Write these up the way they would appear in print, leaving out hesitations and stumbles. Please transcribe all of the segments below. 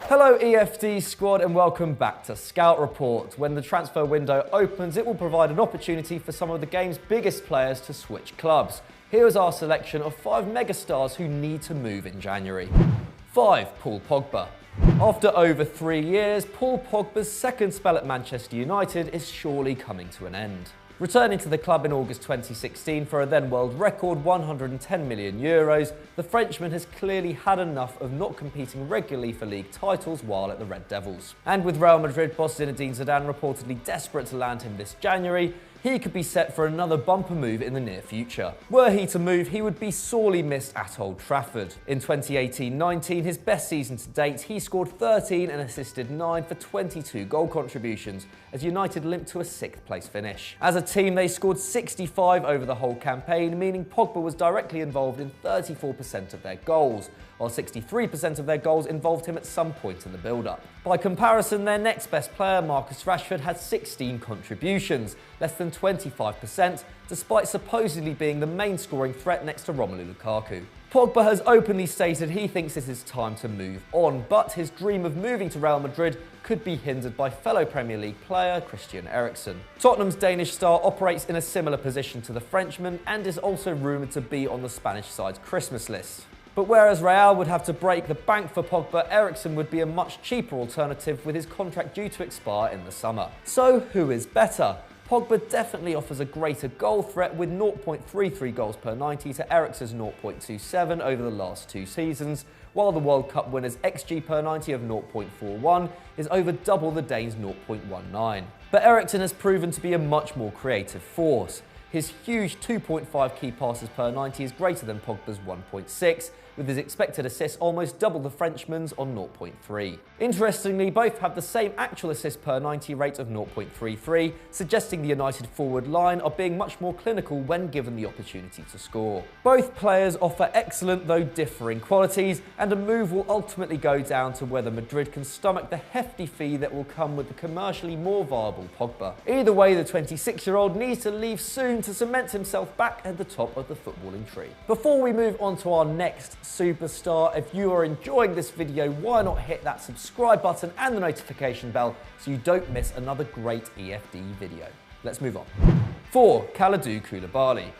Hello EFD squad and welcome back to Scout Report. When the transfer window opens, it will provide an opportunity for some of the game's biggest players to switch clubs. Here is our selection of 5 megastars who need to move in January. 5. Paul Pogba. After over 3 years, Paul Pogba's second spell at Manchester United is surely coming to an end. Returning to the club in August 2016 for a then world record €110 million, the Frenchman has clearly had enough of not competing regularly for league titles while at the Red Devils. And with Real Madrid boss Zinedine Zidane reportedly desperate to land him this January, he could be set for another bumper move in the near future. Were he to move, he would be sorely missed at Old Trafford. In 2018-19, his best season to date, he scored 13 and assisted 9 for 22 goal contributions, as United limped to a 6th place finish. As a team, they scored 65 over the whole campaign, meaning Pogba was directly involved in 34% of their goals, while 63% of their goals involved him at some point in the build-up. By comparison, their next best player, Marcus Rashford, had 16 contributions, less than 25%, despite supposedly being the main scoring threat next to Romelu Lukaku. Pogba has openly stated he thinks it is time to move on, but his dream of moving to Real Madrid could be hindered by fellow Premier League player Christian Eriksen. Tottenham's Danish star operates in a similar position to the Frenchman and is also rumoured to be on the Spanish side's Christmas list. But whereas Real would have to break the bank for Pogba, Eriksen would be a much cheaper alternative with his contract due to expire in the summer. So who is better? Pogba definitely offers a greater goal threat with 0.33 goals per 90 to Eriksen's 0.27 over the last 2 seasons, while the World Cup winner's XG per 90 of 0.41 is over double the Dane's 0.19. But Eriksen has proven to be a much more creative force. His huge 2.5 key passes per 90 is greater than Pogba's 1.6, with his expected assists almost double the Frenchman's on 0.3. Interestingly, both have the same actual assist per 90 rate of 0.33, suggesting the United forward line are being much more clinical when given the opportunity to score. Both players offer excellent though differing qualities, and a move will ultimately go down to whether Madrid can stomach the hefty fee that will come with the commercially more viable Pogba. Either way, the 26-year-old needs to leave soon to cement himself back at the top of the footballing tree. Before we move on to our next superstar, if you are enjoying this video, why not hit that subscribe button and the notification bell so you don't miss another great EFD video. Let's move on. 4. Kalidou Koulibaly.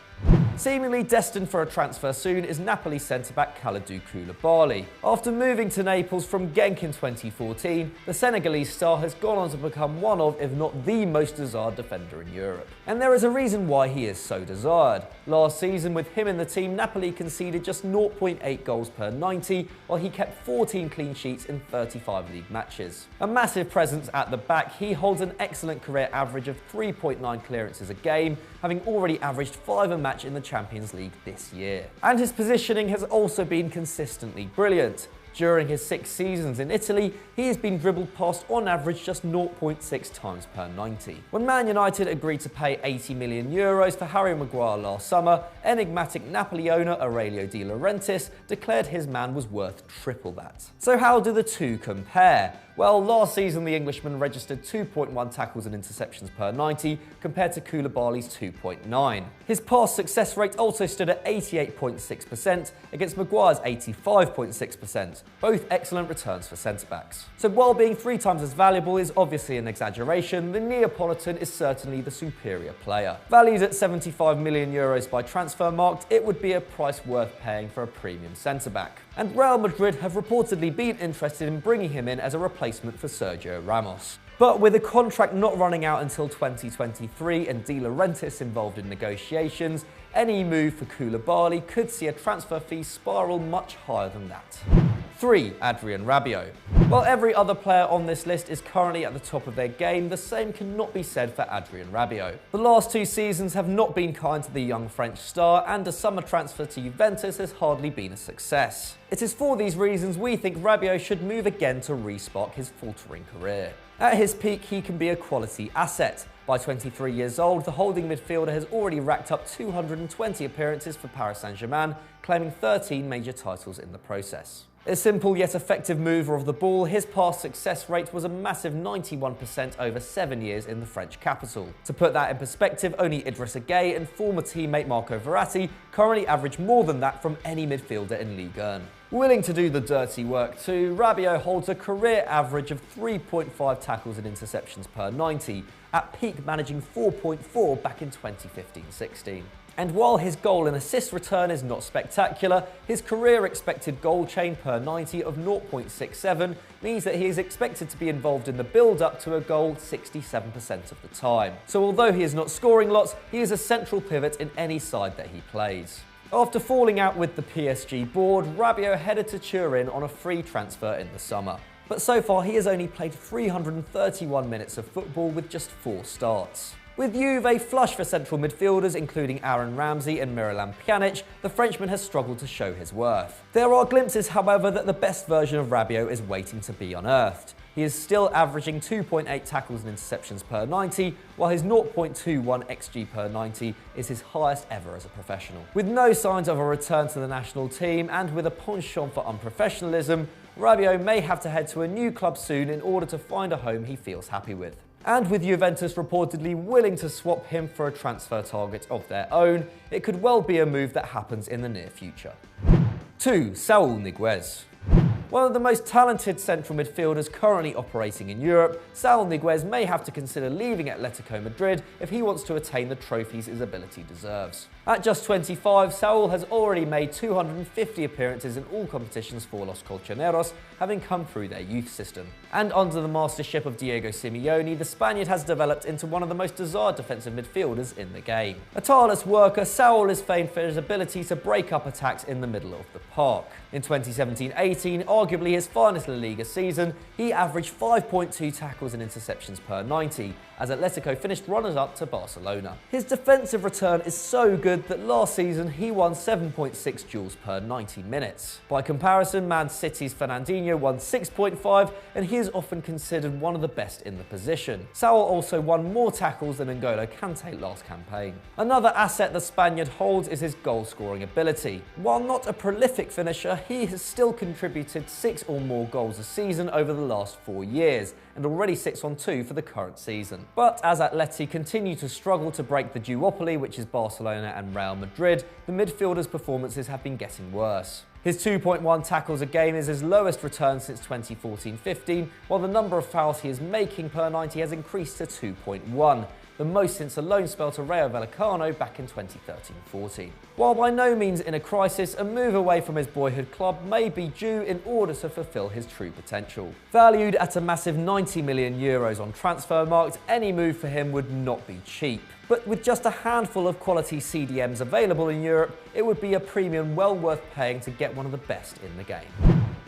Seemingly destined for a transfer soon is Napoli centre-back Kalidou Koulibaly. After moving to Naples from Genk in 2014, the Senegalese star has gone on to become one of, if not the most desired defender in Europe. And there is a reason why he is so desired. Last season, with him in the team, Napoli conceded just 0.8 goals per 90, while he kept 14 clean sheets in 35 league matches. A massive presence at the back, he holds an excellent career average of 3.9 clearances a game, having already averaged 5 a match in the Champions League this year. And his positioning has also been consistently brilliant. During his 6 seasons in Italy, he has been dribbled past on average just 0.6 times per 90. When Man United agreed to pay €80 million for Harry Maguire last summer, enigmatic Napoli owner Aurelio De Laurentiis declared his man was worth triple that. So how do the two compare? Well, last season the Englishman registered 2.1 tackles and interceptions per 90 compared to Koulibaly's 2.9. His pass success rate also stood at 88.6% against Maguire's 85.6%, both excellent returns for centre-backs. So while being 3 times as valuable is obviously an exaggeration, the Neapolitan is certainly the superior player. Valued at €75 million by Transfermarkt, it would be a price worth paying for a premium centre-back. And Real Madrid have reportedly been interested in bringing him in as a replacement for Sergio Ramos. But with a contract not running out until 2023 and De Laurentiis involved in negotiations, any move for Koulibaly could see a transfer fee spiral much higher than that. 3. Adrien Rabiot. While every other player on this list is currently at the top of their game, the same cannot be said for Adrien Rabiot. The last 2 seasons have not been kind to the young French star, and a summer transfer to Juventus has hardly been a success. It is for these reasons we think Rabiot should move again to re-spark his faltering career. At his peak, he can be a quality asset. By 23 years old, the holding midfielder has already racked up 220 appearances for Paris Saint-Germain, claiming 13 major titles in the process. A simple yet effective mover of the ball, his pass success rate was a massive 91% over 7 years in the French capital. To put that in perspective, only Idrissa Gueye and former teammate Marco Verratti currently average more than that from any midfielder in Ligue 1. Willing to do the dirty work too, Rabiot holds a career average of 3.5 tackles and interceptions per 90, at peak managing 4.4 back in 2015-16. And while his goal and assist return is not spectacular, his career expected goal chain per 90 of 0.67 means that he is expected to be involved in the build-up to a goal 67% of the time. So although he is not scoring lots, he is a central pivot in any side that he plays. After falling out with the PSG board, Rabiot headed to Turin on a free transfer in the summer. But so far he has only played 331 minutes of football with just 4 starts. With Juve flush for central midfielders including Aaron Ramsey and Miralem Pjanic, the Frenchman has struggled to show his worth. There are glimpses, however, that the best version of Rabiot is waiting to be unearthed. He is still averaging 2.8 tackles and interceptions per 90, while his 0.21 xG per 90 is his highest ever as a professional. With no signs of a return to the national team and with a penchant for unprofessionalism, Rabiot may have to head to a new club soon in order to find a home he feels happy with. And with Juventus reportedly willing to swap him for a transfer target of their own, it could well be a move that happens in the near future. 2. Saúl Ñíguez. One of the most talented central midfielders currently operating in Europe, Saúl Ñíguez may have to consider leaving Atletico Madrid if he wants to attain the trophies his ability deserves. At just 25, Saúl has already made 250 appearances in all competitions for Los Colchoneros, having come through their youth system. And under the mastership of Diego Simeone, the Spaniard has developed into one of the most desired defensive midfielders in the game. A tireless worker, Saúl is famed for his ability to break up attacks in the middle of the park. In 2017-18, arguably his finest La Liga season, he averaged 5.2 tackles and interceptions per 90, as Atletico finished runners-up to Barcelona. His defensive return is so good that last season he won 7.6 duels per 90 minutes. By comparison, Man City's Fernandinho won 6.5, and he is often considered one of the best in the position. Saúl also won more tackles than N'Golo Kante last campaign. Another asset the Spaniard holds is his goal-scoring ability. While not a prolific finisher, he has still contributed 6 or more goals a season over the last 4 years, and already sits on 2 for the current season. But as Atleti continue to struggle to break the duopoly, which is Barcelona and Real Madrid, the midfielder's performances have been getting worse. His 2.1 tackles a game is his lowest return since 2014-15, while the number of fouls he is making per 90 has increased to 2.1. The most since a loan spell to Rayo Vallecano back in 2013-14. While by no means in a crisis, a move away from his boyhood club may be due in order to fulfill his true potential. Valued at a massive €90 million on Transfermarkt, any move for him would not be cheap. But with just a handful of quality CDMs available in Europe, it would be a premium well worth paying to get one of the best in the game.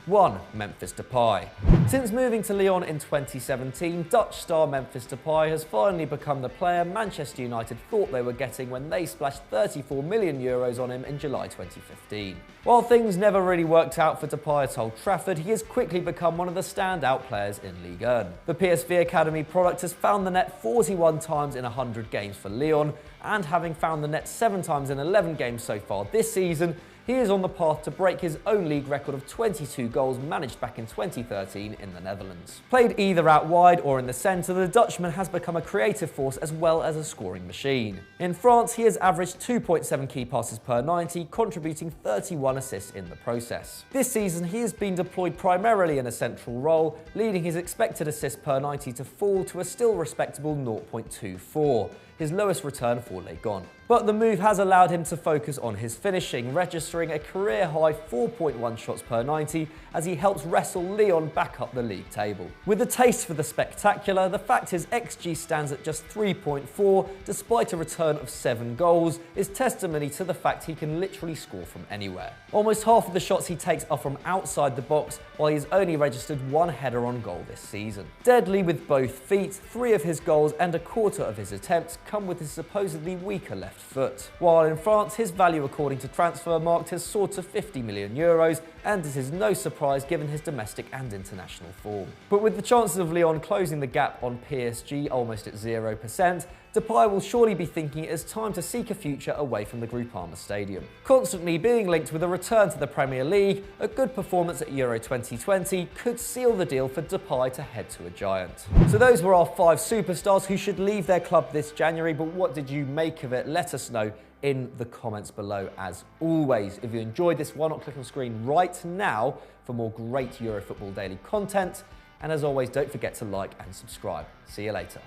1. Memphis Depay. Since moving to Lyon in 2017, Dutch star Memphis Depay has finally become the player Manchester United thought they were getting when they splashed €34 million on him in July 2015. While things never really worked out for Depay at Old Trafford, he has quickly become one of the standout players in Ligue 1. The PSV Academy product has found the net 41 times in 100 games for Lyon, and having found the net 7 times in 11 games so far this season, he is on the path to break his own league record of 22 goals managed back in 2013 in the Netherlands. Played either out wide or in the centre, the Dutchman has become a creative force as well as a scoring machine. In France, he has averaged 2.7 key passes per 90, contributing 31 assists in the process. This season, he has been deployed primarily in a central role, leading his expected assists per 90 to fall to a still respectable 0.24. His lowest return for Ligue 1. But the move has allowed him to focus on his finishing, registering a career-high 4.1 shots per 90 as he helps wrestle Lyon back up the league table. With a taste for the spectacular, the fact his XG stands at just 3.4 despite a return of 7 goals is testimony to the fact he can literally score from anywhere. Almost half of the shots he takes are from outside the box, while he's only registered 1 header on goal this season. Deadly with both feet, 3 of his goals and a quarter of his attempts come with his supposedly weaker left foot. While in France, his value according to Transfermarkt has soared to €50 million, and it is no surprise given his domestic and international form. But with the chances of Lyon closing the gap on PSG almost at 0%, Depay will surely be thinking it is time to seek a future away from the Groupama Stadium. Constantly being linked with a return to the Premier League, a good performance at Euro 2020 could seal the deal for Depay to head to a giant. So those were our 5 superstars who should leave their club this January, but what did you make of it? Let us know in the comments below as always. If you enjoyed this, why not click on screen right now for more great Euro Football Daily content? And as always, don't forget to like and subscribe. See you later.